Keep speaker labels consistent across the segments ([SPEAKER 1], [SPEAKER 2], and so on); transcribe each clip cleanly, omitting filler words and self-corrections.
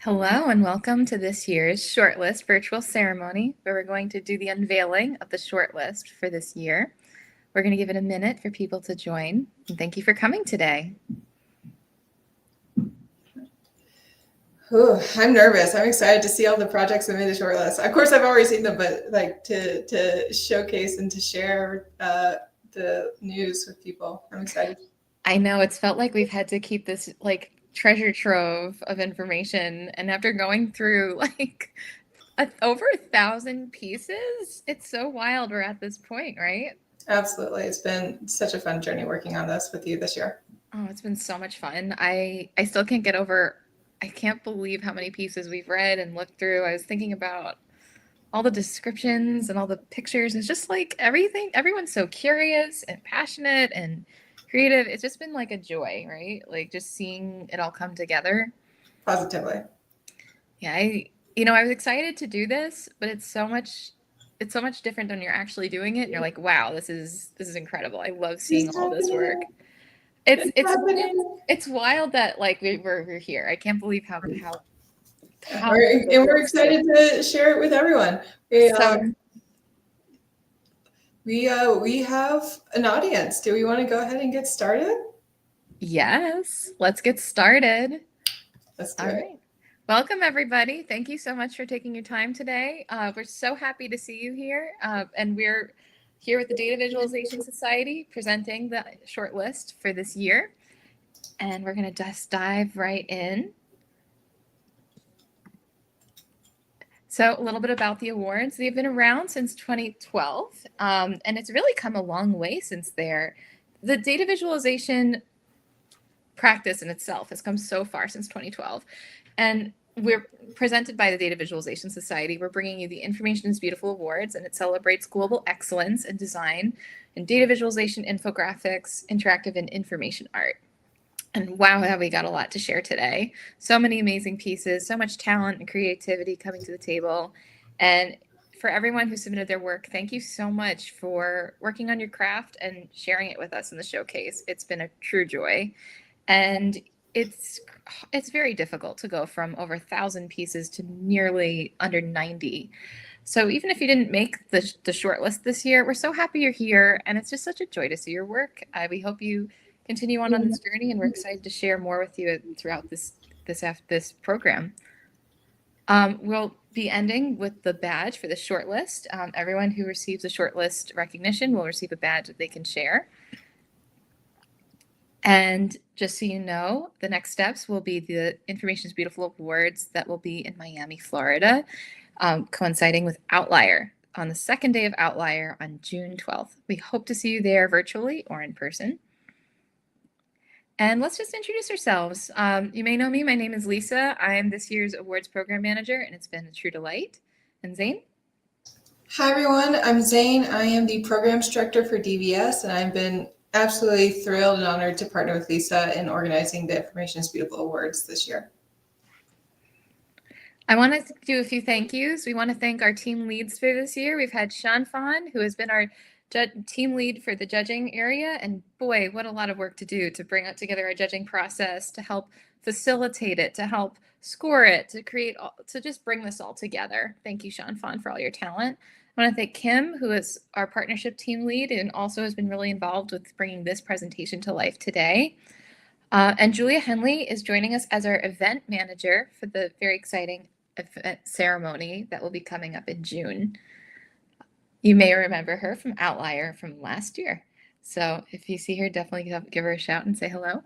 [SPEAKER 1] Hello and welcome to this year's Shortlist virtual ceremony, where we're going to do the unveiling of the shortlist for this year. We're going to give it a minute for people to join, and thank you for coming today.
[SPEAKER 2] Ooh, I'm nervous. I'm excited to see all the projects that made the shortlist. Of course, I've already seen them, but like to showcase and to share the news with people. I'm excited.
[SPEAKER 1] I know it's felt like we've had to keep this like treasure trove of information, and after going through like over 1,000 pieces, it's so wild we're at this point, right?
[SPEAKER 2] Absolutely. It's been such a fun journey working on this with you this year.
[SPEAKER 1] Oh, it's been so much fun. I still can't get over, I can't believe how many pieces we've read and looked through. I was thinking about all the descriptions and all the pictures. It's just like everything, everyone's so curious and passionate and creative. It's just been like a joy, right? Like just seeing it all come together.
[SPEAKER 2] Positively.
[SPEAKER 1] Yeah, I was excited to do this, but it's so much different when you're actually doing it and you're like, wow, this is incredible. I love seeing all this work. It's wild that like we're here. I can't believe how
[SPEAKER 2] we're excited to share it with everyone. We have an audience. Do we want to go ahead and get started?
[SPEAKER 1] Yes, let's get started.
[SPEAKER 2] Let's do it.
[SPEAKER 1] Right. Welcome, everybody. Thank you so much for taking your time today. We're so happy to see you here. And we're here with the Data Visualization Society presenting the shortlist for this year. And we're going to just dive right in. So a little bit about the awards. They've been around since 2012, and it's really come a long way since there. The data visualization practice in itself has come so far since 2012. And we're presented by the Data Visualization Society. We're bringing you the Information is Beautiful Awards, and it celebrates global excellence in design and data visualization, infographics, interactive and information art. And wow, have we got a lot to share today. So many amazing pieces, so much talent and creativity coming to the table. And for everyone who submitted their work, thank you so much for working on your craft and sharing it with us in the showcase. It's been a true joy. And it's very difficult to go from over 1,000 pieces to nearly under 90. So even if you didn't make the shortlist this year, we're so happy you're here. And it's just such a joy to see your work. We hope you continue on this journey, and we're excited to share more with you throughout this program. We'll be ending with the badge for the shortlist. Everyone who receives a shortlist recognition will receive a badge that they can share. And just so you know, the next steps will be the Information is Beautiful Awards that will be in Miami, Florida, coinciding with Outlier on the second day of Outlier on June 12th. We hope to see you there virtually or in person. And let's just introduce ourselves. You may know me. My name is Lisa. I am this year's awards program manager, and it's been a true delight. And Zane?
[SPEAKER 2] Hi, everyone. I'm Zane. I am the programs director for DVS, and I've been absolutely thrilled and honored to partner with Lisa in organizing the Information is Beautiful Awards this year.
[SPEAKER 1] I want to do a few thank yous. We want to thank our team leads for this year. We've had Sean Fawn, who has been our team lead for the judging area, and boy, what a lot of work to do to bring together our judging process, to help facilitate it, to help score it, to just bring this all together. Thank you, Sean Fawn, for all your talent. I want to thank Kim, who is our partnership team lead and also has been really involved with bringing this presentation to life today. And Julia Henley is joining us as our event manager for the very exciting event ceremony that will be coming up in June. You may remember her from Outlier from last year. So if you see her, definitely give her a shout and say hello.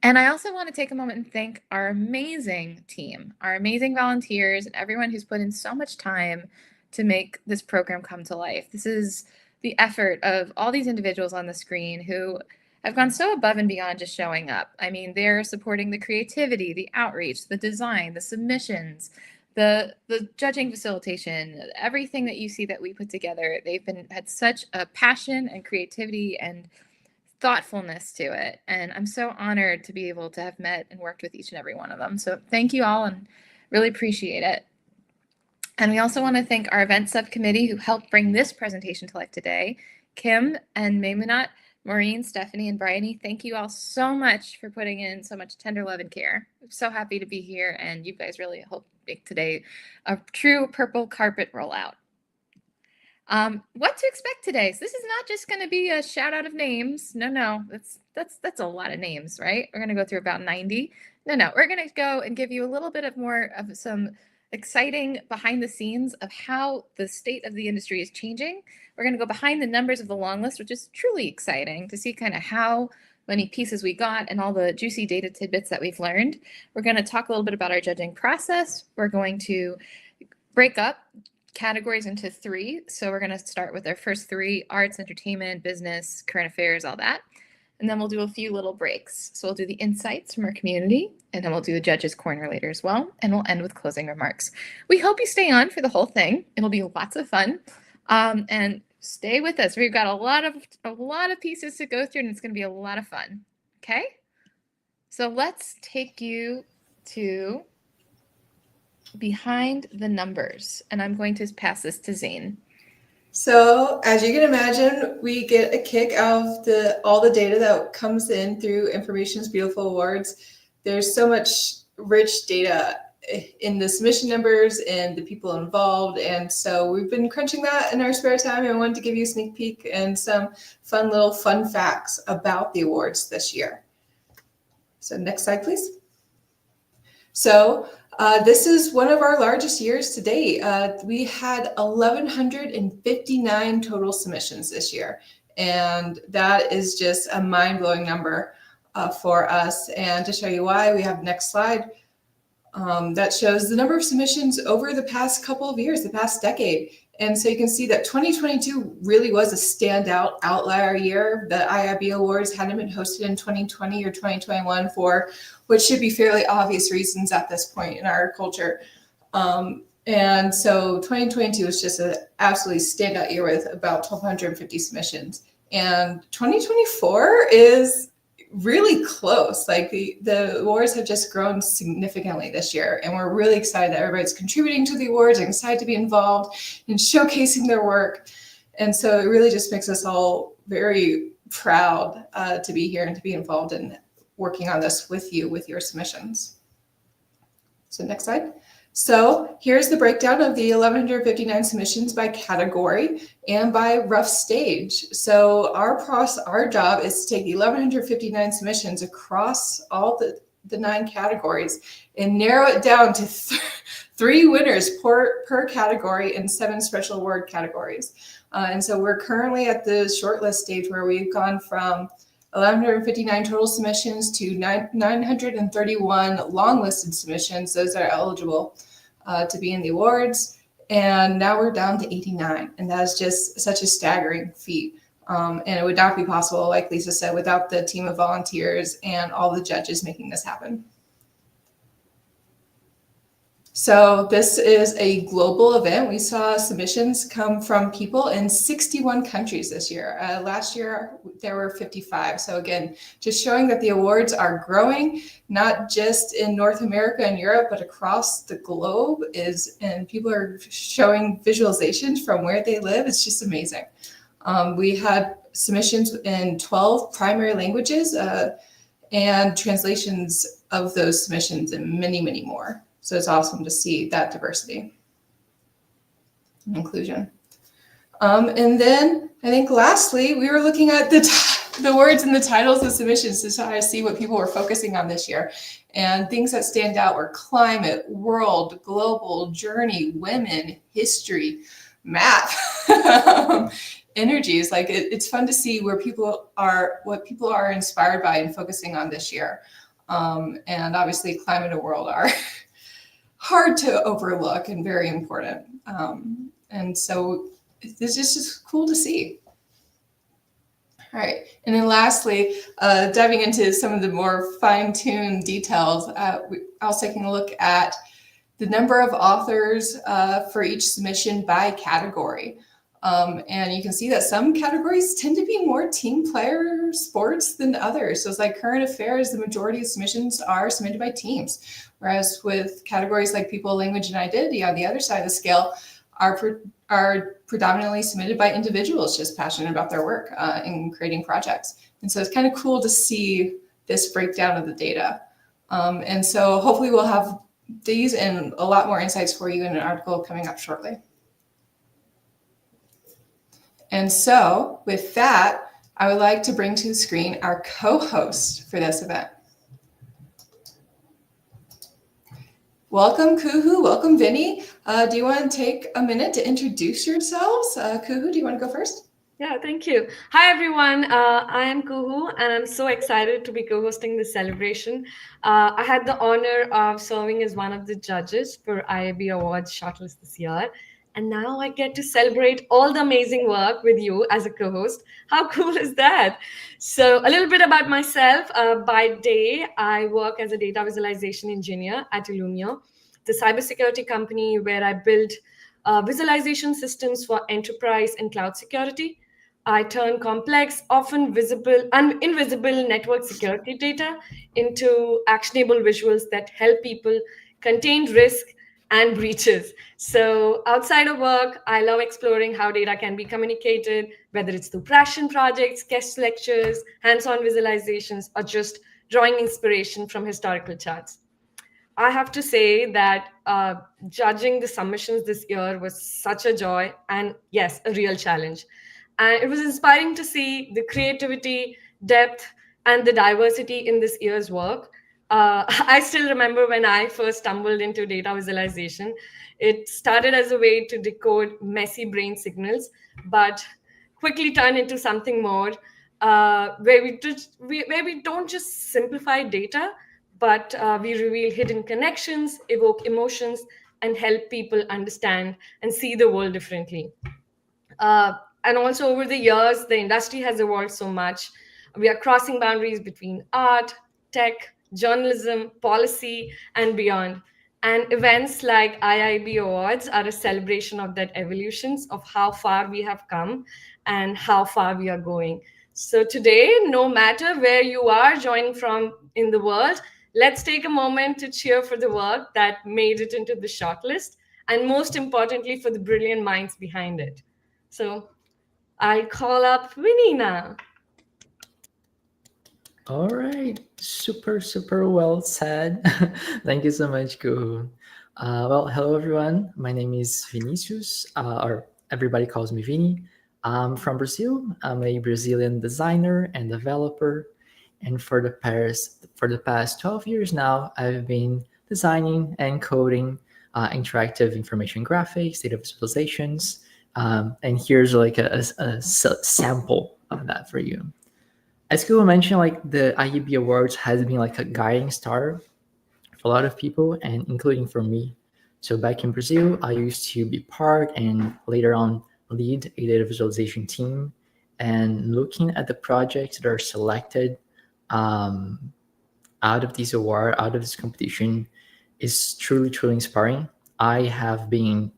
[SPEAKER 1] And I also want to take a moment and thank our amazing team, our amazing volunteers, and everyone who's put in so much time to make this program come to life. This is the effort of all these individuals on the screen who have gone so above and beyond just showing up. I mean, they're supporting the creativity, the outreach, the design, the submissions, the judging facilitation, everything that you see that we put together. They've had such a passion and creativity and thoughtfulness to it. And I'm so honored to be able to have met and worked with each and every one of them. So thank you all and really appreciate it. And we also want to thank our event subcommittee who helped bring this presentation to life today, Kim and Maymunat Maureen, Stephanie, and Bryony, thank you all so much for putting in so much tender love and care. I'm so happy to be here, and you guys really helped make today a true purple carpet rollout. What to expect today? So this is not just going to be a shout out of names. No, that's a lot of names, right? We're going to go through about 90. No, we're going to go and give you a little bit of more of some exciting behind the scenes of how the state of the industry is changing. We're going to go behind the numbers of the long list, which is truly exciting to see kind of how many pieces we got and all the juicy data tidbits that we've learned. We're going to talk a little bit about our judging process. We're going to break up categories into 3. So we're going to start with our first 3: arts, entertainment, business, current affairs, all that. And then we'll do a few little breaks. So we'll do the insights from our community, and then we'll do the judges corner later as well. And we'll end with closing remarks. We hope you stay on for the whole thing. It'll be lots of fun. And stay with us. We've got a lot of pieces to go through, and it's going to be a lot of fun. Okay? So let's take you to behind the numbers, and I'm going to pass this to Zane.
[SPEAKER 2] So as you can imagine, we get a kick out of all the data that comes in through Information's Beautiful Awards. There's so much rich data in the submission numbers and the people involved, and so we've been crunching that in our spare time, and I wanted to give you a sneak peek and some fun facts about the awards this year. So next slide, please. So this is one of our largest years to date. We had 1,159 total submissions this year, and that is just a mind-blowing number for us. And to show you why, we have the next slide that shows the number of submissions over the past couple of years, the past decade. And so you can see that 2022 really was a standout outlier year. The IIB Awards hadn't been hosted in 2020 or 2021 for what should be fairly obvious reasons at this point in our culture. And so 2022 was just an absolutely standout year with about 1,250 submissions. And 2024 is really close. Like the awards have just grown significantly this year, and we're really excited that everybody's contributing to the awards and excited to be involved in showcasing their work. And so it really just makes us all very proud to be here and to be involved in working on this with you, with your submissions. So next slide. So here's the breakdown of the 1,159 submissions by category and by rough stage. So our job is to take the 1,159 submissions across all the 9 categories and narrow it down to 3 winners per category and 7 special award categories. And so we're currently at the shortlist stage where we've gone from 1,159 total submissions to 931 long-listed submissions. Those are eligible to be in the awards. And now we're down to 89. And that is just such a staggering feat. And it would not be possible, like Lisa said, without the team of volunteers and all the judges making this happen. So this is a global event. We saw submissions come from people in 61 countries this year. Last year, there were 55. So again, just showing that the awards are growing, not just in North America and Europe, but across the globe and people are showing visualizations from where they live. It's just amazing. We had submissions in 12 primary languages and translations of those submissions and many, many more. So it's awesome to see that diversity and inclusion. And then I think lastly, we were looking at the words and the titles of submissions to try to see what people were focusing on this year. And things that stand out were climate, world, global, journey, women, history, math, energies. Like it's fun to see what people are inspired by and focusing on this year. And obviously climate and world are hard to overlook and very important. And so this is just cool to see. All right, and then lastly, diving into some of the more fine-tuned details, I was taking a look at the number of authors for each submission by category. And you can see that some categories tend to be more team player sports than others. So it's like current affairs, the majority of submissions are submitted by teams. Whereas with categories like people, language, and identity on the other side of the scale, our are predominantly submitted by individuals just passionate about their work and creating projects. And so it's kind of cool to see this breakdown of the data. And so hopefully we'll have these and a lot more insights for you in an article coming up shortly. And so with that, I would like to bring to the screen our co-host for this event. Welcome, Kuhu. Welcome, Vinny. Do you want to take a minute to introduce yourselves? Kuhu, do you want to go first?
[SPEAKER 3] Yeah, thank you. Hi, everyone. I am Kuhu, and I'm so excited to be co-hosting this celebration. I had the honor of serving as one of the judges for IIB Awards Shortlist this year. And now I get to celebrate all the amazing work with you as a co-host. How cool is that? So a little bit about myself. By day, I work as a data visualization engineer at Illumio, the cybersecurity company where I build visualization systems for enterprise and cloud security. I turn complex, often invisible network security data into actionable visuals that help people contain risk and breaches. So outside of work, I love exploring how data can be communicated, whether it's through passion projects, guest lectures, hands-on visualizations, or just drawing inspiration from historical charts. I have to say that judging the submissions this year was such a joy and, yes, a real challenge. And it was inspiring to see the creativity, depth, and the diversity in this year's work. I still remember when I first stumbled into data visualization. It started as a way to decode messy brain signals, but quickly turned into something more where we don't just simplify data, but we reveal hidden connections, evoke emotions, and help people understand and see the world differently. And also over the years, the industry has evolved so much. We are crossing boundaries between art, tech, journalism, policy, and beyond. And events like IIB Awards are a celebration of that evolutions of how far we have come and how far we are going. So today, no matter where you are joining from in the world, let's take a moment to cheer for the work that made it into the shortlist, and most importantly, for the brilliant minds behind it. So I'll call up Winnie now.
[SPEAKER 4] All right, super well said. Thank you so much, Kuhu. Well, hello everyone. My name is Vinicius, or everybody calls me Vini. I'm from Brazil. I'm a Brazilian designer and developer, and for the past 12 years now, I've been designing and coding interactive information graphics, data visualizations, and here's like a sample of that for you. As Kuo mentioned, like the IIB Awards has been like a guiding star for a lot of people, and including for me. So back in Brazil, I used to be part and later on lead a data visualization team. And looking at the projects that are selected out of this award, out of this competition, is truly inspiring. I have been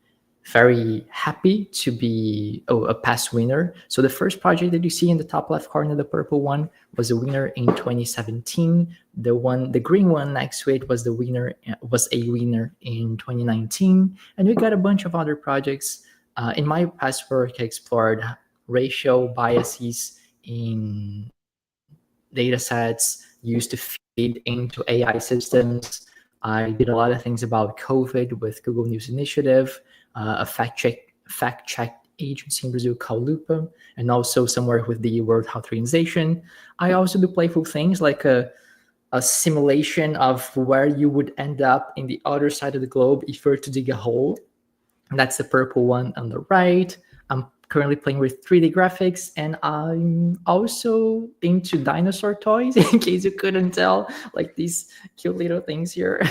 [SPEAKER 4] very happy to be a past winner. So the first project that you see in the top left corner, the purple one, was a winner in 2017. The green one next to it was a winner in 2019. And we got a bunch of other projects. In my past work, I explored racial biases in data sets used to feed into AI systems. I did a lot of things about COVID with Google News Initiative, a fact check agency in Brazil called Lupa, and also somewhere with the World Health Organization. I also do playful things like a simulation of where you would end up in the other side of the globe if you were to dig a hole. And that's the purple one on the right. I'm currently playing with 3D graphics, and I'm also into dinosaur toys, in case you couldn't tell, like these cute little things here.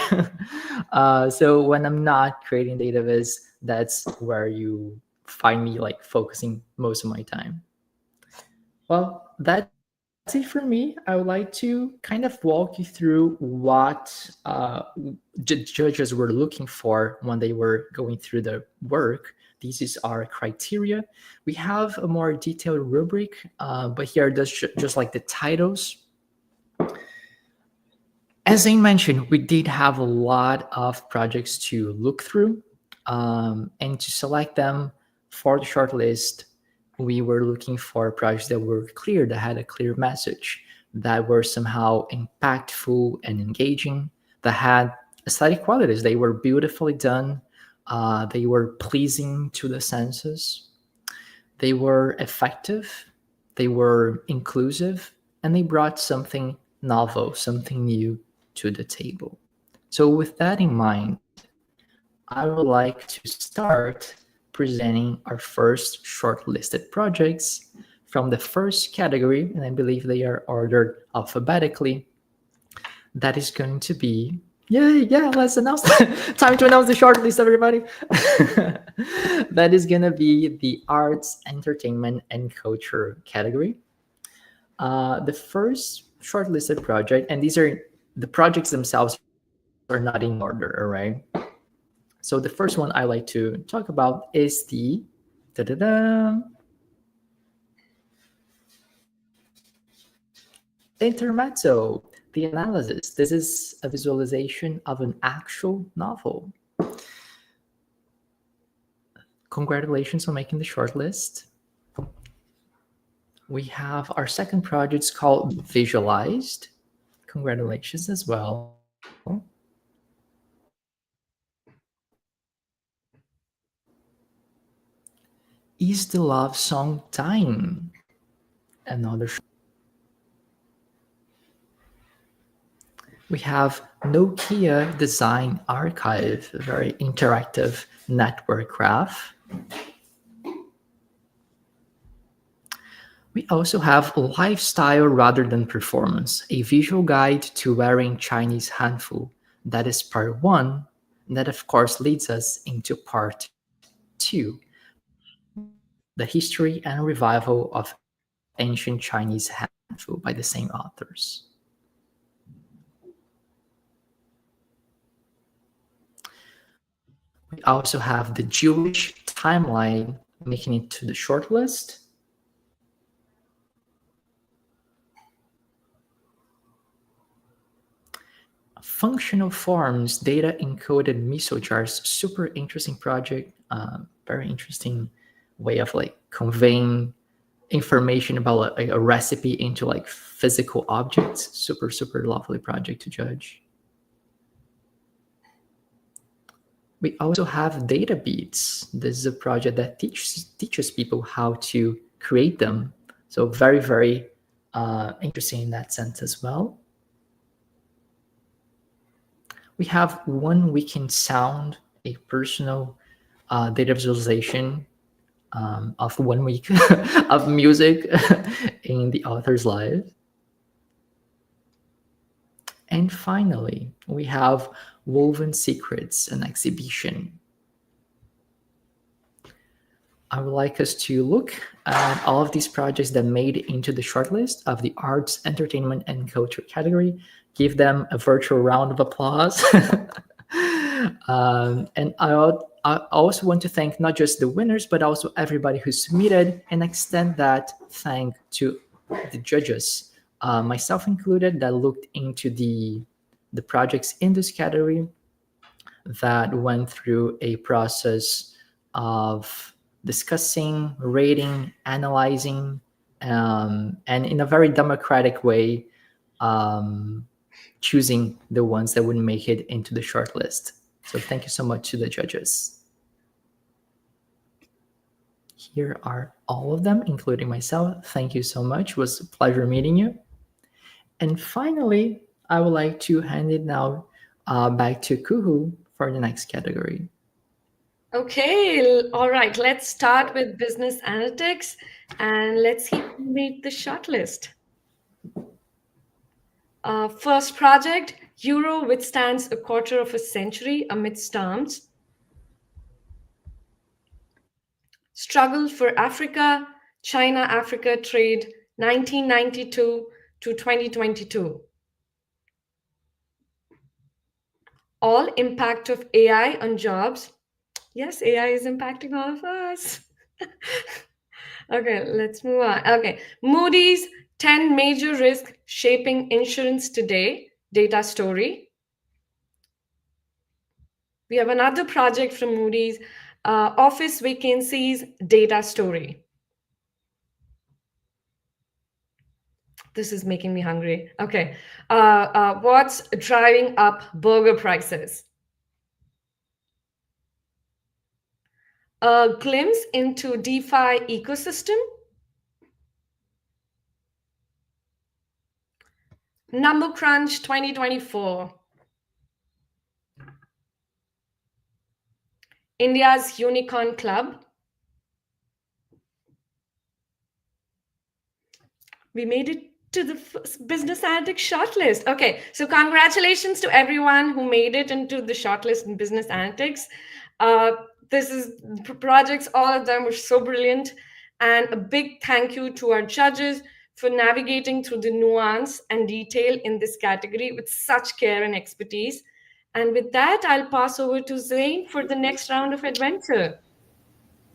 [SPEAKER 4] So when I'm not creating data viz, that's where you find me like focusing most of my time. Well, that's it for me. I would like to kind of walk you through what judges were looking for when they were going through the work. This is our criteria. We have a more detailed rubric, but here are just like the titles. As I mentioned, we did have a lot of projects to look through and to select them for the shortlist, we were looking for projects that were clear, that had a clear message, that were somehow impactful and engaging, that had aesthetic qualities. They were beautifully done. They were pleasing to the senses. They were effective. They were inclusive, and they brought something novel, something new to the table. So with that in mind, I would like to start presenting our first shortlisted projects from the first category, and I believe they are ordered alphabetically. That is going to be, let's announce time to announce the shortlist, everybody. That is going to be the arts, entertainment, and culture category. The first shortlisted project, and these are the projects themselves are not in order, all right? So the first one I like to talk about is the intermezzo, the analysis. This is a visualization of an actual novel. Congratulations on making the shortlist. We have our second project called Visualized. Congratulations as well. Is the love song dying? Another. We have Nokia Design Archive, a very interactive network graph. We also have Lifestyle Rather Than Performance, a visual guide to wearing Chinese hanfu. That is part 1. And that, of course, leads us into part 2, the history and revival of ancient Chinese hanfu by the same authors. We also have the Jewish timeline making it to the shortlist. Functional forms, data encoded miso jars, super interesting project, very interesting way of like conveying information about a recipe into like physical objects. Super, super lovely project to judge. We also have data beats. This is a project that teaches people how to create them. So very, very interesting in that sense as well. We have One Week in Sound, a personal data visualization of 1 week of music in the author's life. And finally, we have Woven Secrets, an exhibition. I would like us to look at all of these projects that made it into the shortlist of the arts, entertainment, and culture category. Give them a virtual round of applause. And I also want to thank not just the winners, but also everybody who submitted, and extend that thank to the judges, myself included, that looked into the projects in this category, that went through a process of discussing, rating, analyzing, and in a very democratic way, choosing the ones that would make it into the shortlist. So thank you so much to the judges. Here are all of them, including myself. Thank you so much. It was a pleasure meeting you. And finally, I would like to hand it now back to Kuhu for the next category.
[SPEAKER 3] Okay, all right. Let's start with business analytics, and let's see who made the shortlist. First project, Euro withstands a quarter of a century amid storms. Struggle for Africa, China-Africa trade, 1992 to 2022. All impact of AI on jobs. Yes, AI is impacting all of us. Okay, let's move on. Okay, Moody's 10 major risks shaping insurance today, data story. We have another project from Moody's, Office vacancies data story. This is making me hungry. Okay. What's driving up burger prices? A glimpse into DeFi ecosystem. Number Crunch 2024. India's Unicorn Club. We made it to the Business Analytics shortlist. Okay, so congratulations to everyone who made it into the shortlist in Business Analytics. This is projects, all of them were so brilliant. And a big thank you to our judges for navigating through the nuance and detail in this category with such care and expertise. And with that, I'll pass over to Zain for the next round of adventure.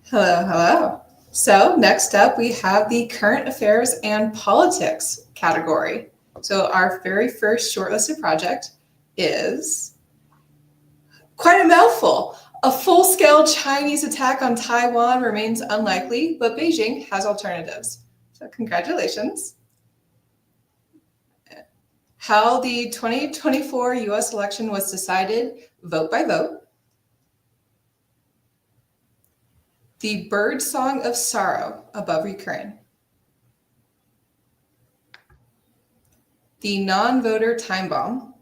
[SPEAKER 2] Hello, hello. So next up, we have the current affairs and politics category. So our very first shortlisted project is quite a mouthful. A full-scale Chinese attack on Taiwan remains unlikely, but Beijing has alternatives. So congratulations. How the 2024 US election was decided, vote by vote. The bird song of sorrow above Ukraine. The non-voter time bomb.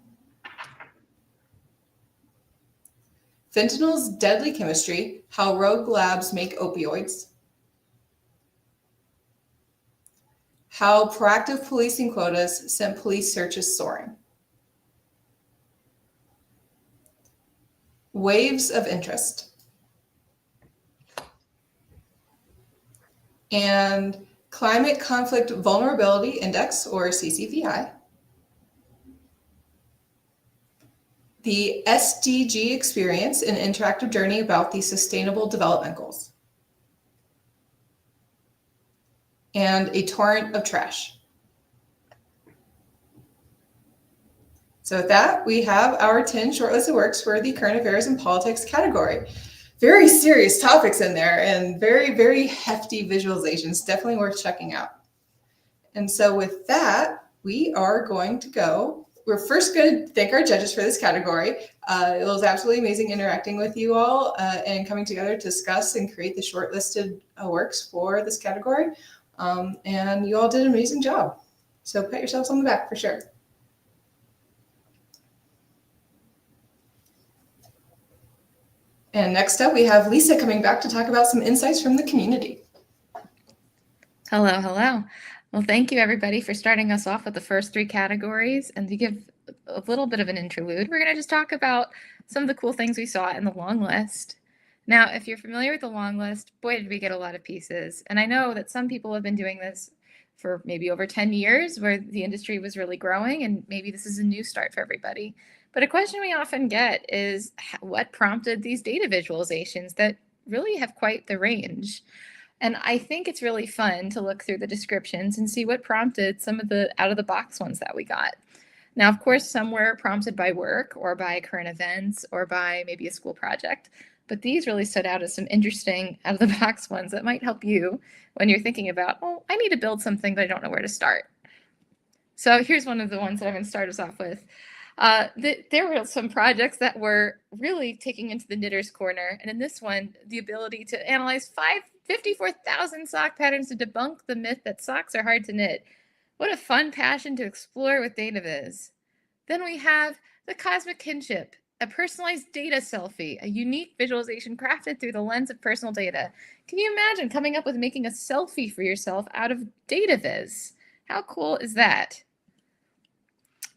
[SPEAKER 2] Fentanyl's deadly chemistry, how rogue labs make opioids. How proactive policing quotas sent police searches soaring. Waves of interest. And Climate Conflict Vulnerability Index, or CCVI. The SDG experience, an interactive journey about the Sustainable Development Goals. And a torrent of trash. So with that, we have our 10 shortlisted works for the current affairs and politics category. Very serious topics in there and very, very hefty visualizations, definitely worth checking out. And so with that, we are going to go. We're first going to thank our judges for this category. It was absolutely amazing interacting with you all and coming together to discuss and create the shortlisted works for this category. And you all did an amazing job. So pat yourselves on the back for sure. And next up, we have Lisa coming back to talk about some insights from the community.
[SPEAKER 1] Hello, hello. Well, thank you everybody for starting us off with the first three categories. And to give a little bit of an interlude, we're going to just talk about some of the cool things we saw in the long list. Now, if you're familiar with the long list, boy, did we get a lot of pieces. And I know that some people have been doing this for maybe over 10 years where the industry was really growing, and maybe this is a new start for everybody. But a question we often get is what prompted these data visualizations that really have quite the range? And I think it's really fun to look through the descriptions and see what prompted some of the out-of-the-box ones that we got. Now, of course, some were prompted by work or by current events or by maybe a school project. But these really stood out as some interesting out-of-the-box ones that might help you when you're thinking about, oh, I need to build something, but I don't know where to start. So here's one of the ones that I'm going to start us off with. There were some projects that were really taking into the knitter's corner. And in this one, the ability to analyze 54,000 sock patterns to debunk the myth that socks are hard to knit. What a fun passion to explore with DataViz. Then we have the Cosmic Kinship, a personalized data selfie, a unique visualization crafted through the lens of personal data. Can you imagine coming up with making a selfie for yourself out of DataViz? How cool is that?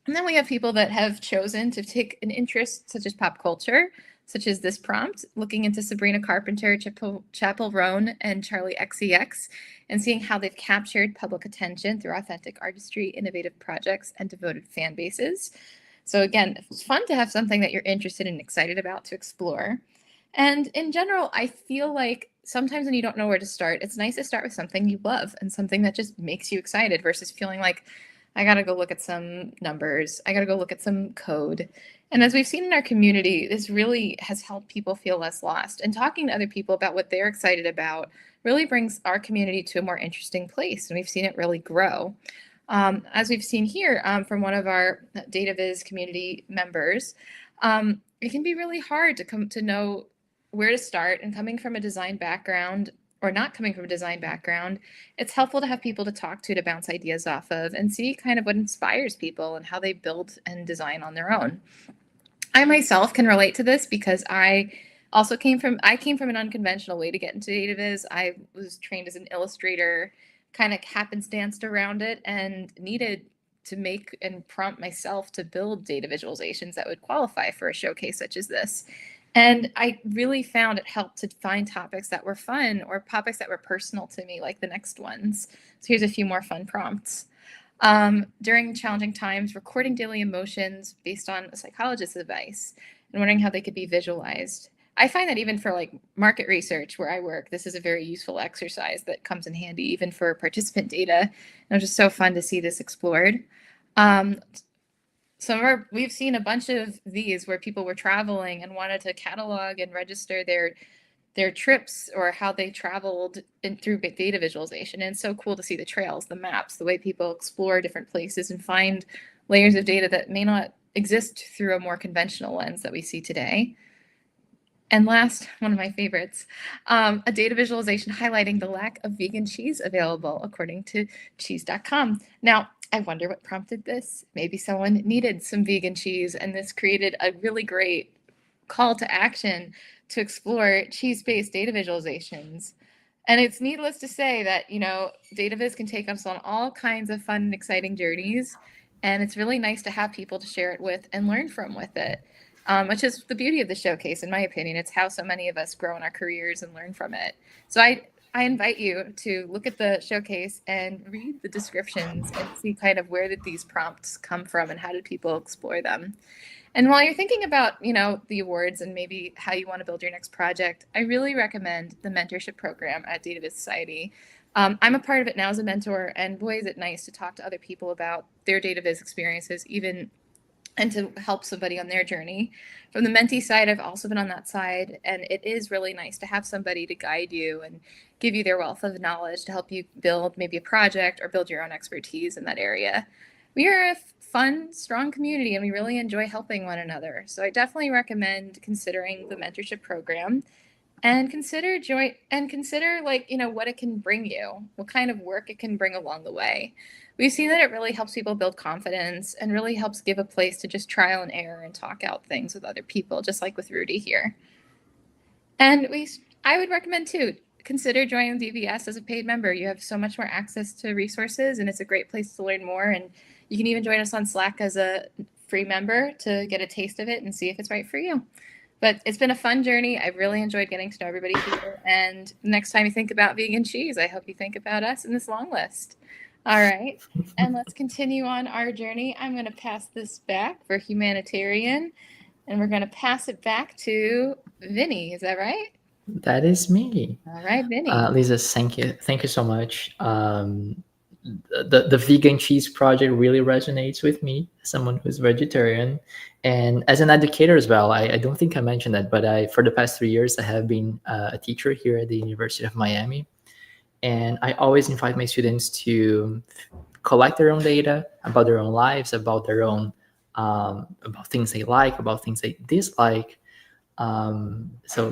[SPEAKER 1] And then we have people that have chosen to take an interest such as pop culture, such as this prompt, looking into Sabrina Carpenter, Chappell Roan, and Charlie XCX, and seeing how they've captured public attention through authentic artistry, innovative projects, and devoted fan bases. So again, it's fun to have something that you're interested and excited about to explore. And in general, I feel like sometimes when you don't know where to start, it's nice to start with something you love and something that just makes you excited versus feeling like, I got to go look at some numbers. I got to go look at some code. And as we've seen in our community, this really has helped people feel less lost. And talking to other people about what they're excited about really brings our community to a more interesting place. And we've seen it really grow. As we've seen here from one of our DataViz community members, it can be really hard to come to know where to start. And coming from a design background or not coming from a design background, it's helpful to have people to talk to bounce ideas off of and see kind of what inspires people and how they build and design on their own. I myself can relate to this because I also came from an unconventional way to get into DataViz. I was trained as an illustrator, kind of happenstanced around it, and needed to make and prompt myself to build data visualizations that would qualify for a showcase such as this. And I really found it helped to find topics that were fun or topics that were personal to me, like the next ones. So here's a few more fun prompts. During challenging times, recording daily emotions based on a psychologist's advice and wondering how they could be visualized. I find that even for like market research where I work, this is a very useful exercise that comes in handy even for participant data. And it was just so fun to see this explored. We've seen a bunch of these where people were traveling and wanted to catalog and register their trips or how they traveled through data visualization. And it's so cool to see the trails, the maps, the way people explore different places and find layers of data that may not exist through a more conventional lens that we see today. And last, one of my favorites, a data visualization highlighting the lack of vegan cheese available, according to cheese.com. Now, I wonder what prompted this. Maybe someone needed some vegan cheese, and this created a really great call to action to explore cheese-based data visualizations. And it's needless to say that, DataViz can take us on all kinds of fun and exciting journeys. And it's really nice to have people to share it with and learn from with it, which is the beauty of the showcase, in my opinion. It's how so many of us grow in our careers and learn from it. So I invite you to look at the showcase and read the descriptions and see kind of where did these prompts come from and how did people explore them. And while you're thinking about, the awards and maybe how you want to build your next project, I really recommend the mentorship program at DataViz Society. I'm a part of it now as a mentor, and boy, is it nice to talk to other people about their DataViz experiences, and to help somebody on their journey. From the mentee side, I've also been on that side, and it is really nice to have somebody to guide you and give you their wealth of knowledge to help you build maybe a project or build your own expertise in that area. We are a fun, strong community, and we really enjoy helping one another. So I definitely recommend considering the mentorship program and consider what it can bring you, what kind of work it can bring along the way. We've seen that it really helps people build confidence and really helps give a place to just trial and error and talk out things with other people, just like with Rudy here. And I would recommend too, consider joining DVS as a paid member. You have so much more access to resources, and it's a great place to learn more. And you can even join us on Slack as a free member to get a taste of it and see if it's right for you. But it's been a fun journey. I've really enjoyed getting to know everybody here. And next time you think about vegan cheese, I hope you think about us in this long list. All right. And let's continue on our journey. I'm going to pass this back for Humanitarian, and we're going to pass it back to Vinny. Is that right?
[SPEAKER 4] That is me.
[SPEAKER 1] All right, Vinny.
[SPEAKER 4] Lisa, thank you. Thank you so much. The vegan cheese project really resonates with me, someone who's vegetarian. And as an educator as well, I don't think I mentioned that, but for the past 3 years, I have been a teacher here at the University of Miami. And I always invite my students to collect their own data about their own lives, about their own, about things they like, about things they dislike. So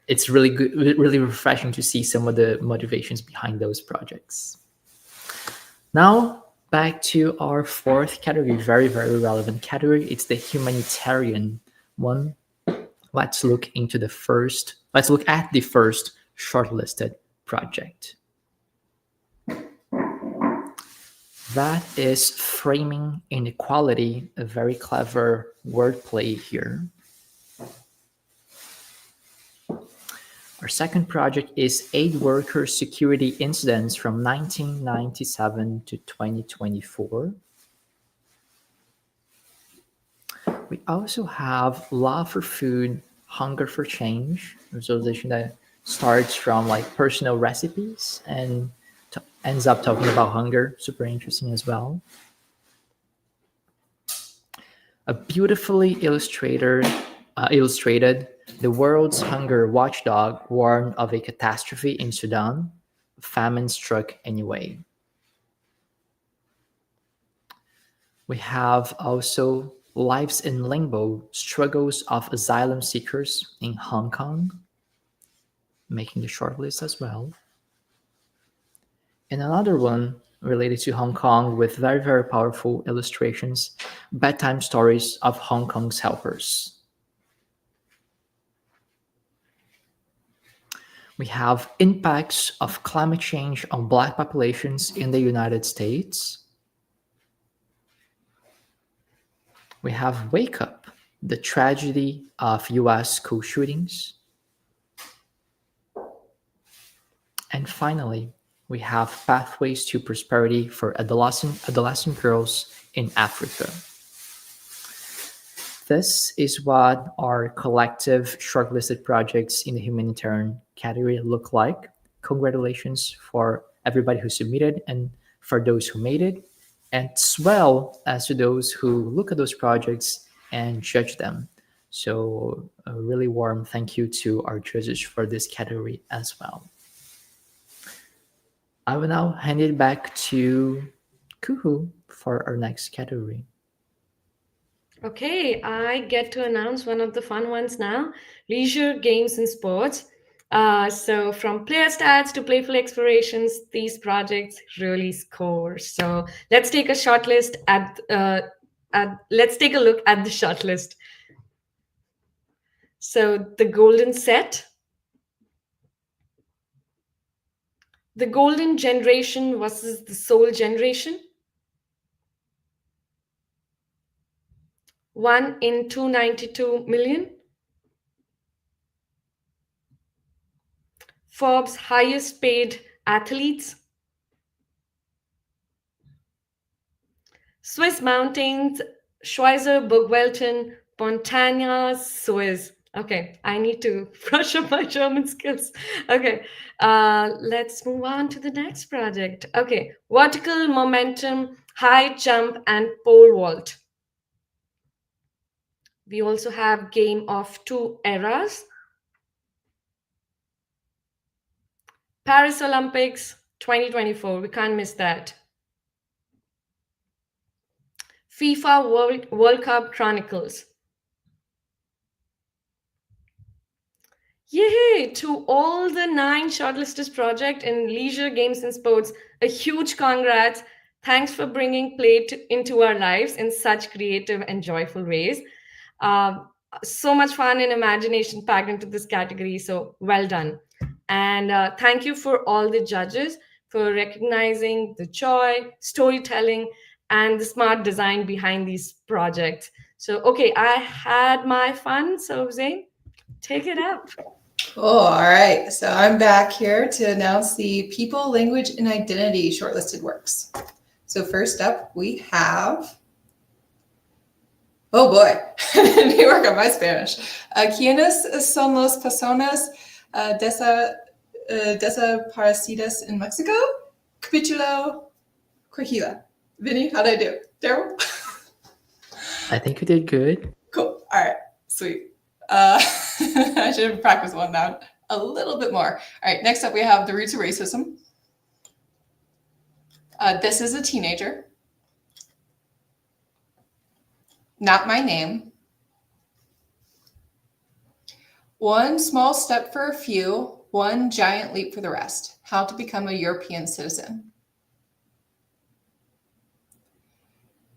[SPEAKER 4] it's really good, really refreshing to see some of the motivations behind those projects. Now, back to our fourth category, very, very relevant category. It's the humanitarian one. Let's look at the first shortlisted project. That is framing inequality, a very clever wordplay here. Our second project is Aid Worker Security Incidents from 1997 to 2024. We also have Law for Food, Hunger for Change, a visualization that starts from personal recipes and ends up talking about hunger. Super interesting as well. A beautifully illustrated, the world's hunger watchdog warned of a catastrophe in Sudan. Famine struck anyway. We have also Lives in Limbo, Struggles of Asylum Seekers in Hong Kong, making the shortlist as well. And another one related to Hong Kong with very, very powerful illustrations, Bedtime Stories of Hong Kong's Helpers. We have Impacts of Climate Change on Black Populations in the United States. We have Wake Up, the Tragedy of US School Shootings. And finally, we have Pathways to Prosperity for Adolescent Girls in Africa. This is what our collective shortlisted projects in the humanitarian category look like. Congratulations for everybody who submitted and for those who made it, as well as to those who look at those projects and judge them. So a really warm thank you to our judges for this category as well. I will now hand it back to Kuhu for our next category.
[SPEAKER 3] Okay, I get to announce one of the fun ones now, leisure, games, and sports. So from player stats to playful explorations, these projects really score. So let's take a shortlist let's take a look at the shortlist. So the golden set, the golden generation versus the soul generation. 1 in 292 million. Forbes' highest paid athletes. Swiss mountains, Schweizer, Burgwelten, Montagna, Swiss. Okay, I need to brush up my German skills. Okay, let's move on to the next project. Okay, vertical momentum, high jump, and pole vault. We also have game of 2 eras. Paris Olympics 2024, we can't miss that. FIFA World Cup Chronicles. Yay! To all the 9 shortlisted projects in leisure, games, and sports, a huge congrats. Thanks for bringing play into our lives in such creative and joyful ways. So much fun and imagination packed into this category, so well done. And thank you for all the judges for recognizing the joy, storytelling, and the smart design behind these projects. So, okay, I had my fun. So, Zane, take it up.
[SPEAKER 2] Cool. All right. So I'm back here to announce the People, Language, and Identity shortlisted works. So first up, we have, oh boy, I need to work on my Spanish. ¿Quiénes son las personas desaparecidas en Mexico? Capítulo Corquila. Vinny, how'd I do? Daryl?
[SPEAKER 4] I think you did good.
[SPEAKER 2] Cool. All right. Sweet. I should have practiced one down a little bit more. All right. Next up, we have The Roots of Racism. This is a Teenager. Not My Name. One Small Step for a Few, One Giant Leap for the Rest. How to Become a European Citizen.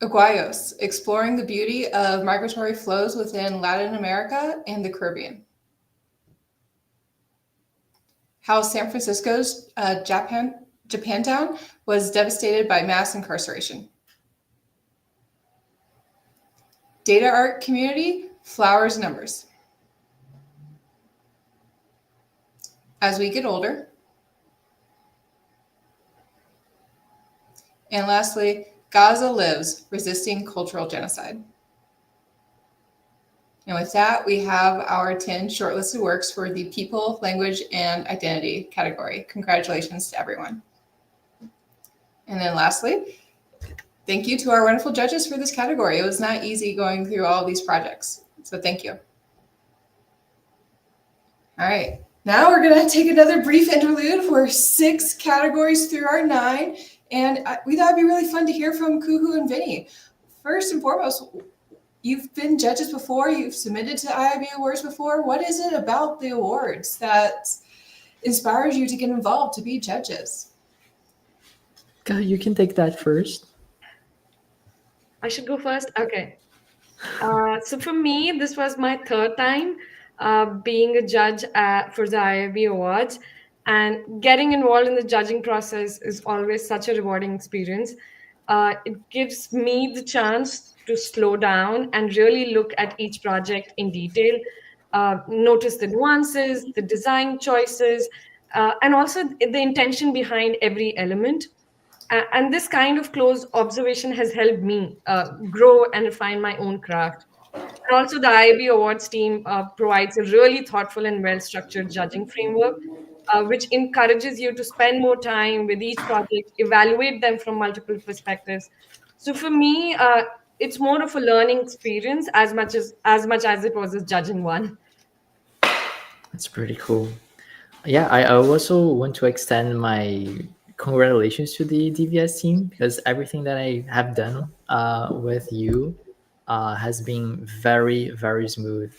[SPEAKER 2] Aguayos, Exploring the Beauty of Migratory Flows within Latin America and the Caribbean. How San Francisco's Japantown was devastated by mass incarceration. Data Art Community, Flowers and Numbers. As We Get Older. And lastly, Gaza Lives, Resisting Cultural Genocide. And with that, we have our 10 shortlisted works for the People, Language, and Identity category. Congratulations to everyone. And then lastly, thank you to our wonderful judges for this category. It was not easy going through all these projects. So thank you. All right. Now we're going to take another brief interlude for 6 categories through our 9. And we thought it'd be really fun to hear from Kuhu and Vinny. First and foremost, you've been judges before, you've submitted to IIB awards before. What is it about the awards that inspires you to get involved to be judges?
[SPEAKER 4] You can take that first.
[SPEAKER 3] I should go first? Okay. So for me, this was my 3rd time being a judge for the IIB Awards. And getting involved in the judging process is always such a rewarding experience. It gives me the chance to slow down and really look at each project in detail, notice the nuances, the design choices, and also the intention behind every element. And this kind of close observation has helped me grow and refine my own craft. And also, the IIB Awards team provides a really thoughtful and well structured judging framework, which encourages you to spend more time with each project, evaluate them from multiple perspectives. So, for me, it's more of a learning experience as much as it was a judging one.
[SPEAKER 4] That's pretty cool. Yeah, I also want to extend my congratulations to the DVS team, because everything that I have done with you has been very, very smooth.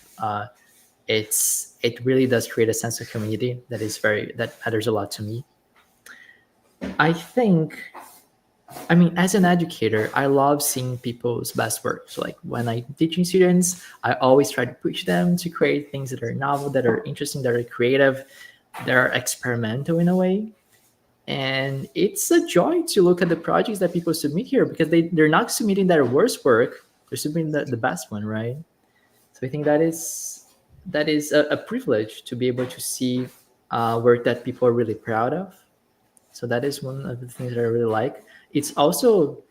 [SPEAKER 4] It really does create a sense of community that matters a lot to me. I mean, as an educator, I love seeing people's best work. So like when I'm teaching students, I always try to push them to create things that are novel, that are interesting, that are creative, that are experimental in a way. And it's a joy to look at the projects that people submit here, because they're not submitting their worst work, they're submitting the best one, right? So I think that is a privilege to be able to see work that people are really proud of. So that is one of the things that I really like. It's also,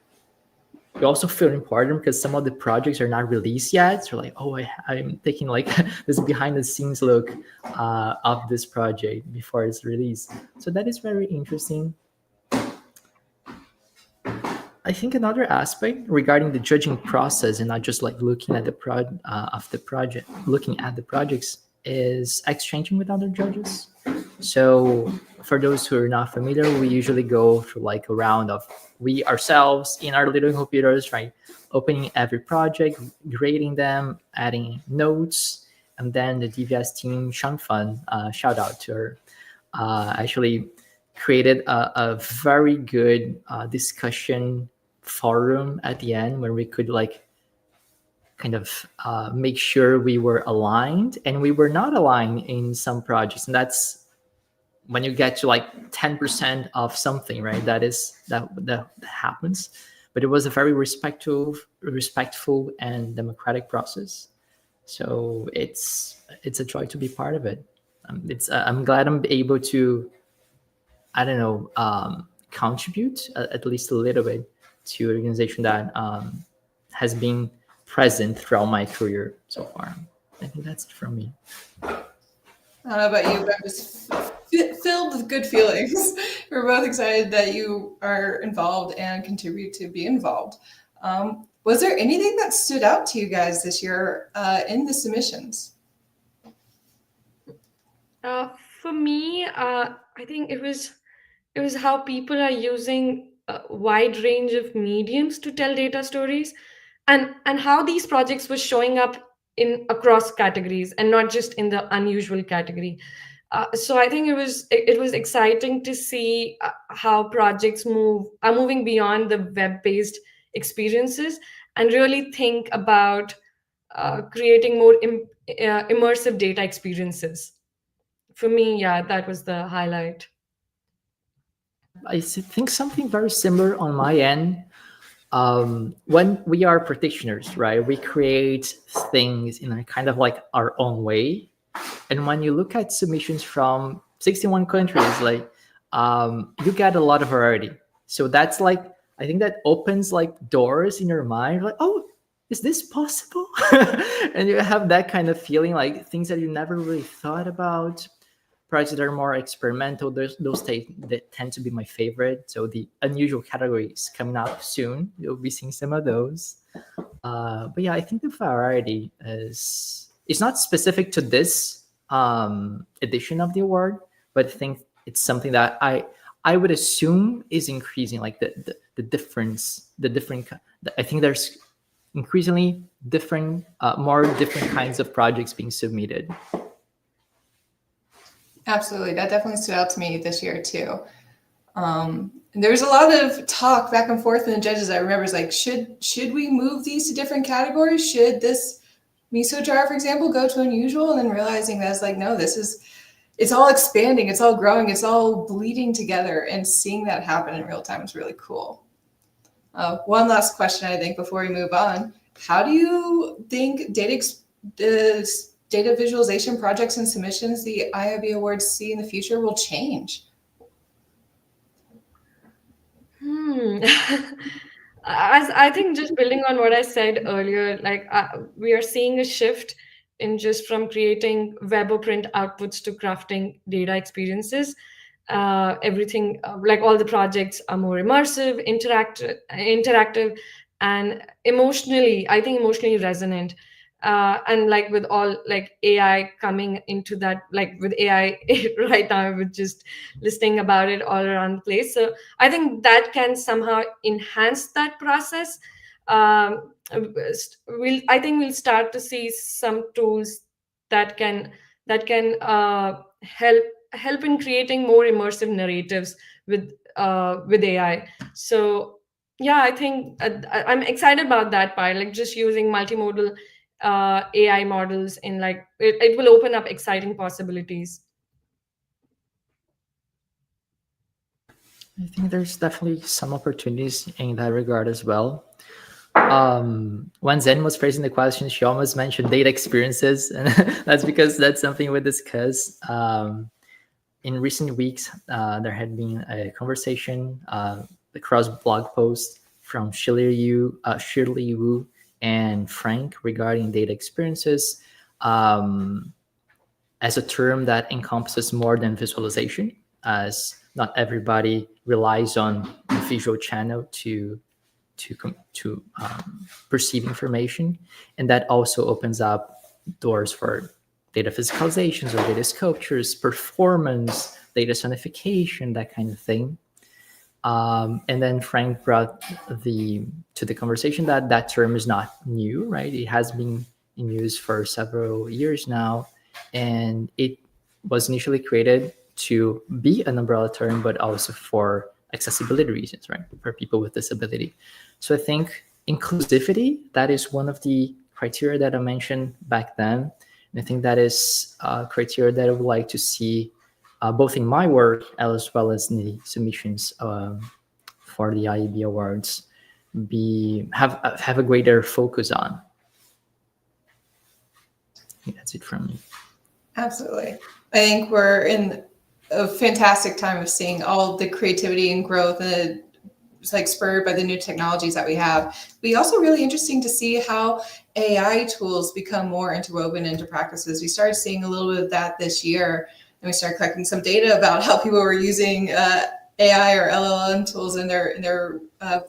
[SPEAKER 4] you also feel important because some of the projects are not released yet. So like, oh, I'm taking like this behind the scenes look of this project before it's released. So that is very interesting. I think another aspect regarding the judging process and not just like looking at looking at the projects, is exchanging with other judges. So for those who are not familiar, we usually go through like a round of we ourselves in our little computers, right? Opening every project, grading them, adding notes, and then the DVS team, Shangfan, shout out to her, actually created a very good discussion forum at the end where we could like kind of make sure we were aligned, and we were not aligned in some projects. And that's when you get to like 10% of something, right? That happens. But it was a very respectful and democratic process. So it's a joy to be part of it. I'm glad I'm able to, I don't know, contribute at least a little bit to an organization that has been present throughout my career so far. I think that's it from me.
[SPEAKER 2] I don't know about you, but I'm just filled with good feelings. We're both excited that you are involved and contribute to be involved. Was there anything that stood out to you guys this year in the submissions?
[SPEAKER 3] For me, I think it was how people are using a wide range of mediums to tell data stories, and how these projects were showing up in across categories and not just in the unusual category. So I think it was exciting to see how projects are moving beyond the web-based experiences and really think about creating more immersive data experiences. For me, yeah, that was the highlight.
[SPEAKER 4] I think something very similar on my end. When we are practitioners, right, we create things in a kind of like our own way. And when you look at submissions from 61 countries, like you get a lot of variety. So that's like, I think that opens like doors in your mind, like, oh, is this possible? And you have that kind of feeling, like things that you never really thought about. projects that are more experimental, those that tend to be my favorite. So the unusual category is coming up soon. You'll be seeing some of those. But yeah, I think the variety is, it's not specific to this edition of the award, but I think it's something that I would assume is increasing, like the difference, I think there's increasingly different, more different kinds of projects being submitted.
[SPEAKER 2] Absolutely. That definitely stood out to me this year too. There was a lot of talk back and forth in the judges. I remember it's like, should we move these to different categories? Should this miso jar, for example, go to unusual? And then realizing that it's like, no, it's all expanding, it's all growing, it's all bleeding together, and seeing that happen in real time is really cool. One last question, I think, before we move on. How do you think data visualization projects and submissions the IIB Awards see in the future will change?
[SPEAKER 3] As I think, just building on what I said earlier, like we are seeing a shift in just from creating web or print outputs to crafting data experiences. Everything, like all the projects are more immersive, interactive, and emotionally resonant. And like with all like AI coming into that, like with AI right now, with just listening about it all around the place. So I think that can somehow enhance that process. We'll start to see some tools that can help in creating more immersive narratives with AI. So yeah, I think I'm excited about that part. Like just using multimodal AI models in like it will open up exciting possibilities.
[SPEAKER 4] I think there's definitely some opportunities in that regard as well. When Zen was phrasing the question, she almost mentioned data experiences, and that's because that's something we discuss. In recent weeks, there had been a conversation across blog posts from Shirley Wu and Frank regarding data experiences as a term that encompasses more than visualization, as not everybody relies on the visual channel to perceive information, and that also opens up doors for data physicalizations or data sculptures, performance, data sonification, that kind of thing. And then Frank brought to the conversation that term is not new, right? It has been in use for several years now, and it was initially created to be an umbrella term, but also for accessibility reasons, right? For people with disability. So I think inclusivity, that is one of the criteria that I mentioned back then. And I think that is a criteria that I would like to see both in my work as well as in the submissions for the IIB Awards have a greater focus on. I think that's it from me.
[SPEAKER 2] Absolutely. I think we're in a fantastic time of seeing all the creativity and growth, and it's like spurred by the new technologies that we have. But also really interesting to see how AI tools become more interwoven into practices. We started seeing a little bit of that this year, and we started collecting some data about how people were using AI or LLM tools in their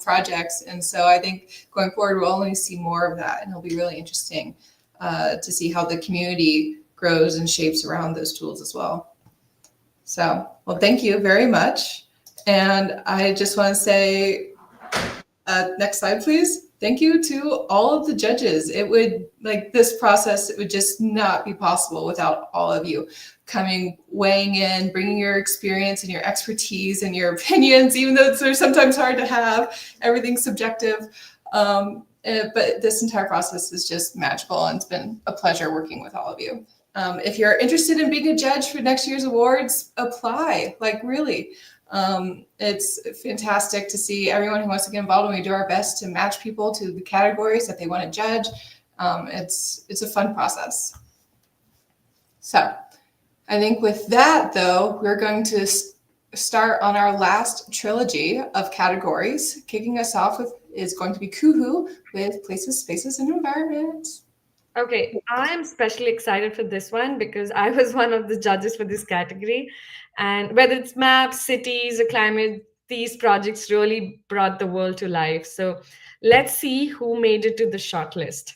[SPEAKER 2] projects. And so I think going forward, we'll only see more of that, and it'll be really interesting to see how the community grows and shapes around those tools as well. So, well, thank you very much. And I just want to say, next slide, please. Thank you to all of the judges. It would, like this process, it would just not be possible without all of you coming, weighing in, bringing your experience and your expertise and your opinions, even though they're sometimes hard to have, everything's subjective. But this entire process is just magical, and it's been a pleasure working with all of you. If you're interested in being a judge for next year's awards, apply, like really. It's fantastic to see everyone who wants to get involved, and we do our best to match people to the categories that they want to judge. It's a fun process. So I think with that, though, we're going to start on our last trilogy of categories. Kicking us off with is going to be Kuhu with Places, Spaces, and Environments.
[SPEAKER 3] Okay, I'm especially excited for this one because I was one of the judges for this category. And whether it's maps, cities, or climate, these projects really brought the world to life. So let's see who made it to the shortlist.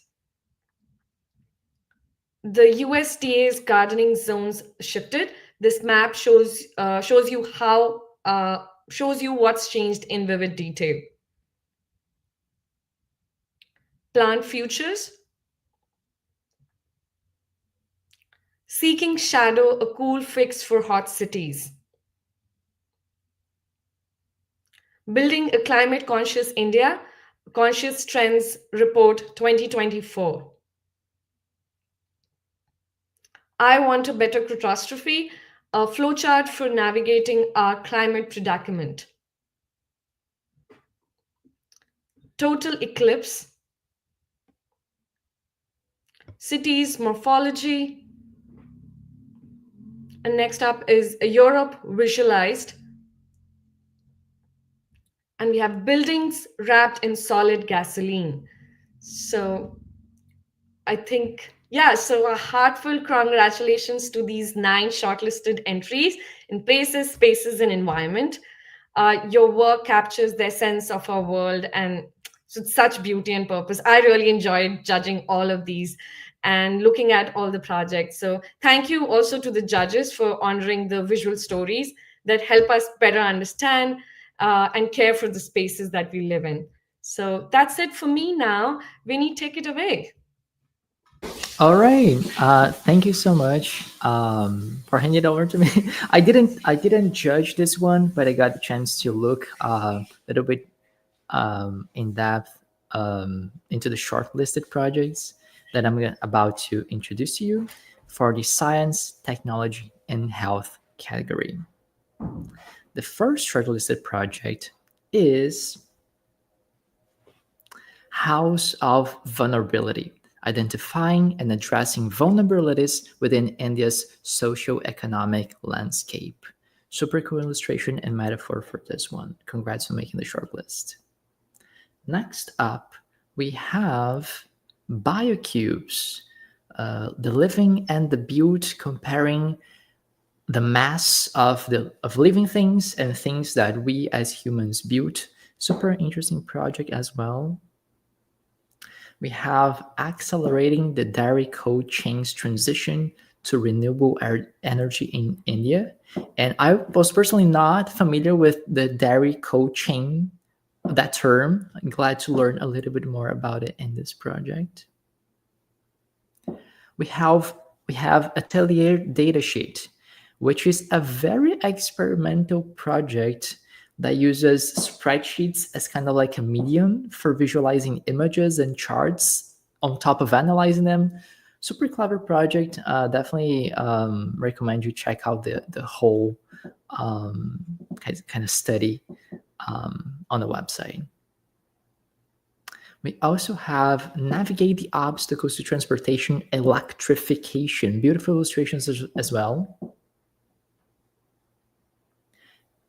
[SPEAKER 3] The USDA's gardening zones shifted. This map shows you how shows you what's changed in vivid detail. Plant futures, seeking shadow, a cool fix for hot cities. Building a climate conscious India, Conscious Trends Report 2024. I want a better catastrophe, a flowchart for navigating our climate predicament. Total eclipse, cities morphology, and next up is Europe visualized. And we have buildings wrapped in solid gasoline. So I think, yeah, so a heartfelt congratulations to these 9 shortlisted entries in places, spaces, and environment. Your work captures the essence of our world and with such beauty and purpose. I really enjoyed judging all of these and looking at all the projects. So thank you also to the judges for honoring the visual stories that help us better understand and care for the spaces that we live in. So that's it for me now. Vinny, take it away.
[SPEAKER 4] All right. Thank you so much for handing it over to me. I didn't judge this one, but I got the chance to look a little bit in depth into the shortlisted projects that about to introduce to you for the science, technology, and health category. The first shortlisted project is House of Vulnerability, identifying and addressing vulnerabilities within India's socio-economic landscape. Super cool illustration and metaphor for this one. Congrats on making the shortlist. Next up, we have biocubes, the living and the built, comparing the mass of living things and things that we as humans built. Super interesting project as well. We have accelerating the dairy cold chain's transition to renewable energy in India. And I was personally not familiar with the dairy cold chain, that term. I'm glad to learn a little bit more about it in this project. We have Atelier Datasheet, which is a very experimental project that uses spreadsheets as kind of like a medium for visualizing images and charts on top of analyzing them. Super clever project. Definitely recommend you check out the whole kind of study on the website. We also have Navigate the Obstacles to Transportation Electrification. Beautiful illustrations as well.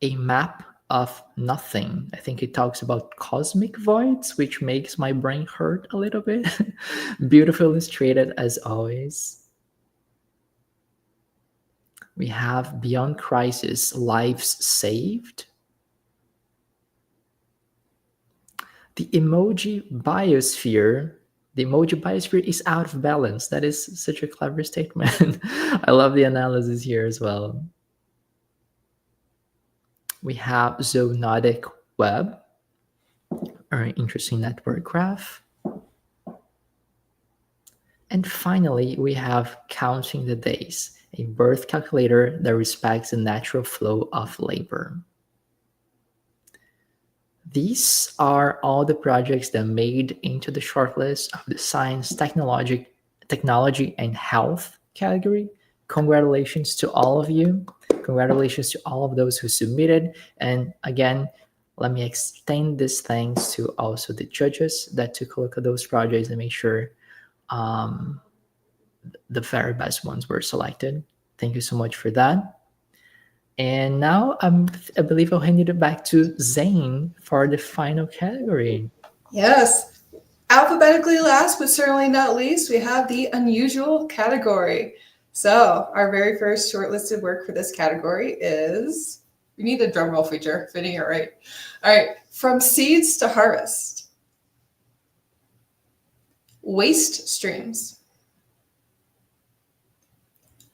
[SPEAKER 4] A Map of Nothing. I think it talks about cosmic voids, which makes my brain hurt a little bit. Beautiful illustrated as always. We have Beyond Crisis, Lives Saved. The emoji biosphere. The emoji biosphere is out of balance. That is such a clever statement. I love the analysis here as well. We have Zoonotic Web, an interesting network graph. And finally, we have Counting the Days, a birth calculator that respects the natural flow of labor. These are all the projects that made into the shortlist of the Science, Technology, and Health category. Congratulations to all of you. Congratulations to all of those who submitted. And again, let me extend this thanks to also the judges that took a look at those projects and make sure the very best ones were selected. Thank you so much for that. And now I believe I'll hand it back to Zane for the final category.
[SPEAKER 2] Yes. Alphabetically last, but certainly not least, we have the unusual category. So our very first shortlisted work for this category is, we need a drum roll feature, fitting it right. All right, from seeds to harvest. Waste streams.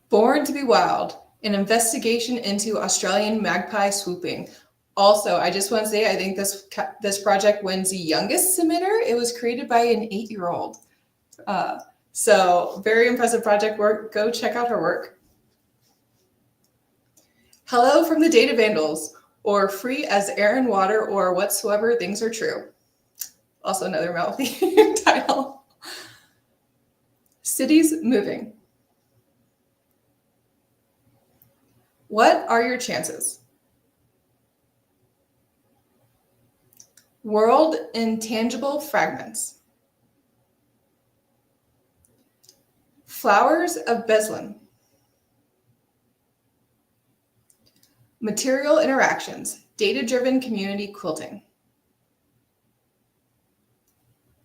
[SPEAKER 2] Born to be Wild, an investigation into Australian magpie swooping. Also, I just want to say, I think this project wins the youngest submitter. It was created by an 8-year-old. So very impressive project work. Go check out her work. Hello from the Data Vandals, or Free as Air and Water, or Whatsoever Things Are True. Also another mouthful title. Cities Moving. What are your chances? World in Tangible Fragments. Flowers of Beslan. Material Interactions, Data-Driven Community Quilting.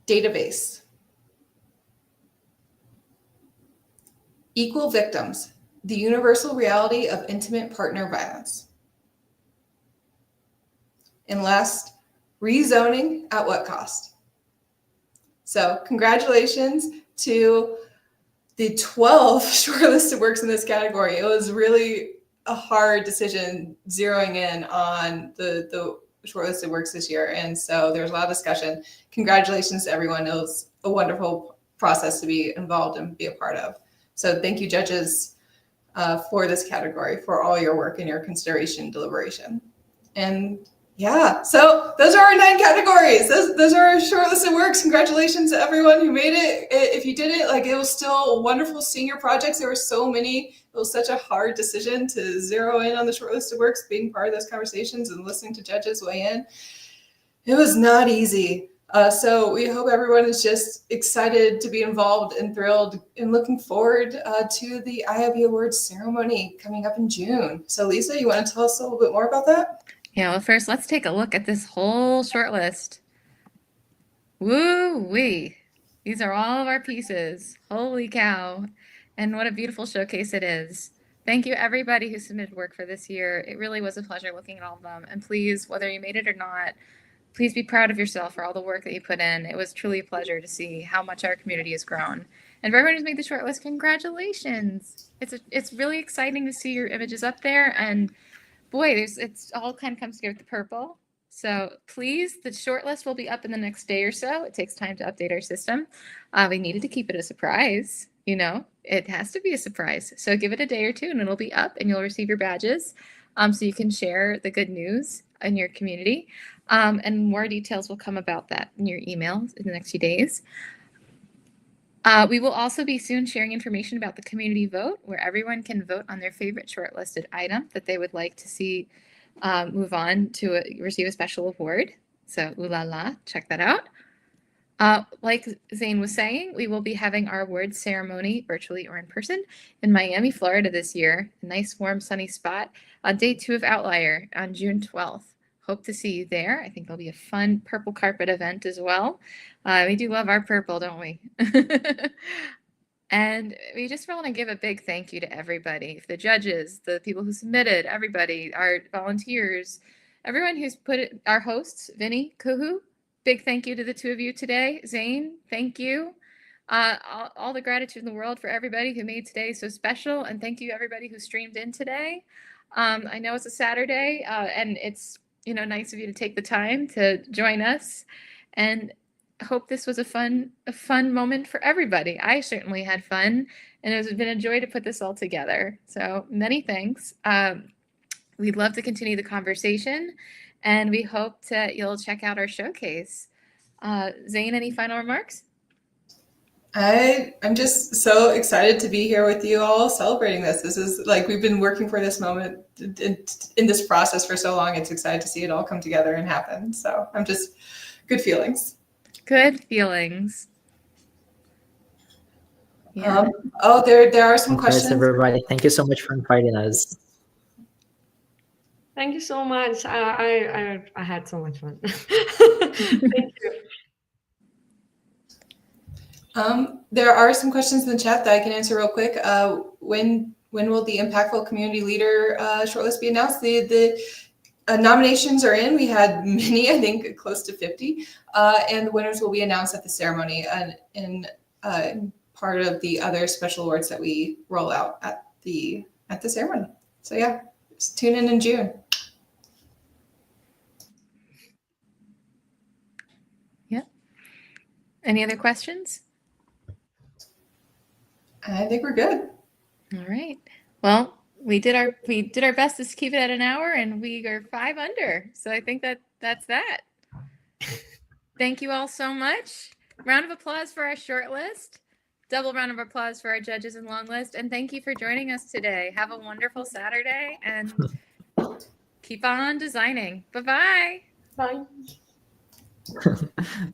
[SPEAKER 2] Database. Equal Victims, the Universal Reality of Intimate Partner Violence. And last, Rezoning at What Cost? So congratulations to the 12 shortlisted works in this category. It was really a hard decision zeroing in on the shortlisted works this year. And so there's a lot of discussion. Congratulations to everyone. It was a wonderful process to be involved and be a part of. So thank you, judges, for this category, for all your work and your consideration and deliberation. And yeah, so those are our 9 categories. Those are our shortlisted works. Congratulations to everyone who made it. If you did it, like, it was still wonderful seeing your projects. There were so many. It was such a hard decision to zero in on the shortlisted works, being part of those conversations and listening to judges weigh in. It was not easy. So we hope everyone is just excited to be involved and thrilled and looking forward to the IIB Awards ceremony coming up in June. So Lisa, you want to tell us a little bit more about that?
[SPEAKER 1] Yeah, well, first, let's take a look at this whole shortlist. Woo-wee. These are all of our pieces. Holy cow. And what a beautiful showcase it is. Thank you, everybody who submitted work for this year. It really was a pleasure looking at all of them. And please, whether you made it or not, please be proud of yourself for all the work that you put in. It was truly a pleasure to see how much our community has grown. And for everyone who's made the shortlist, congratulations. It's really exciting to see your images up there. And boy, it's all kind of comes together with the purple. So please, the shortlist will be up in the next day or so. It takes time to update our system. We needed to keep it a surprise. You know, it has to be a surprise. So give it a day or two and it'll be up and you'll receive your badges. So you can share the good news in your community. And more details will come about that in your emails in the next few days. We will also be soon sharing information about the community vote, where everyone can vote on their favorite shortlisted item that they would like to see move on to receive a special award. So, ooh la la, check that out. Like Zane was saying, we will be having our awards ceremony virtually or in person in Miami, Florida this year. A nice, warm, sunny spot on day 2 of Outlier on June 12th. Hope to see you there. I think it'll be a fun purple carpet event as well. We do love our purple, don't we? And we just want to give a big thank you to everybody, the judges, the people who submitted, everybody, our volunteers, everyone who's put it, our hosts, Vinny, Kuhu. Big thank you to the 2 of you today. Zane, thank you. All the gratitude in the world for everybody who made today so special. And thank you everybody who streamed in today. I know it's a Saturday and it's, you know, nice of you to take the time to join us, and I hope this was a fun moment for everybody. I certainly had fun, and it's been a joy to put this all together. So many thanks. We'd love to continue the conversation, and we hope that you'll check out our showcase. Zane, any final remarks?
[SPEAKER 2] I'm just so excited to be here with you all celebrating this. This is like, we've been working for this moment in this process for so long. It's exciting to see it all come together and happen. So I'm just, good feelings.
[SPEAKER 1] Good feelings. Yeah.
[SPEAKER 2] There are some
[SPEAKER 4] Congrats,
[SPEAKER 2] questions.
[SPEAKER 4] everybody. Thank you so much for inviting us.
[SPEAKER 3] Thank you so much. I had so much fun. Thank you.
[SPEAKER 2] There are some questions in the chat that I can answer real quick. When will the impactful community leader shortlist be announced? The nominations are in. We had many, I think close to 50, and the winners will be announced at the ceremony and in part of the other special awards that we roll out at the ceremony. So yeah, just tune in June.
[SPEAKER 1] Yep. Any other questions?
[SPEAKER 2] I think we're good.
[SPEAKER 1] All right. Well, we did our best to keep it at an hour, and we are 5 under. So I think that's that. Thank you all so much. Round of applause for our shortlist. Double round of applause for our judges and long list. And thank you for joining us today. Have a wonderful Saturday and keep on designing. Bye-bye.
[SPEAKER 3] Bye.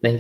[SPEAKER 4] Thank you.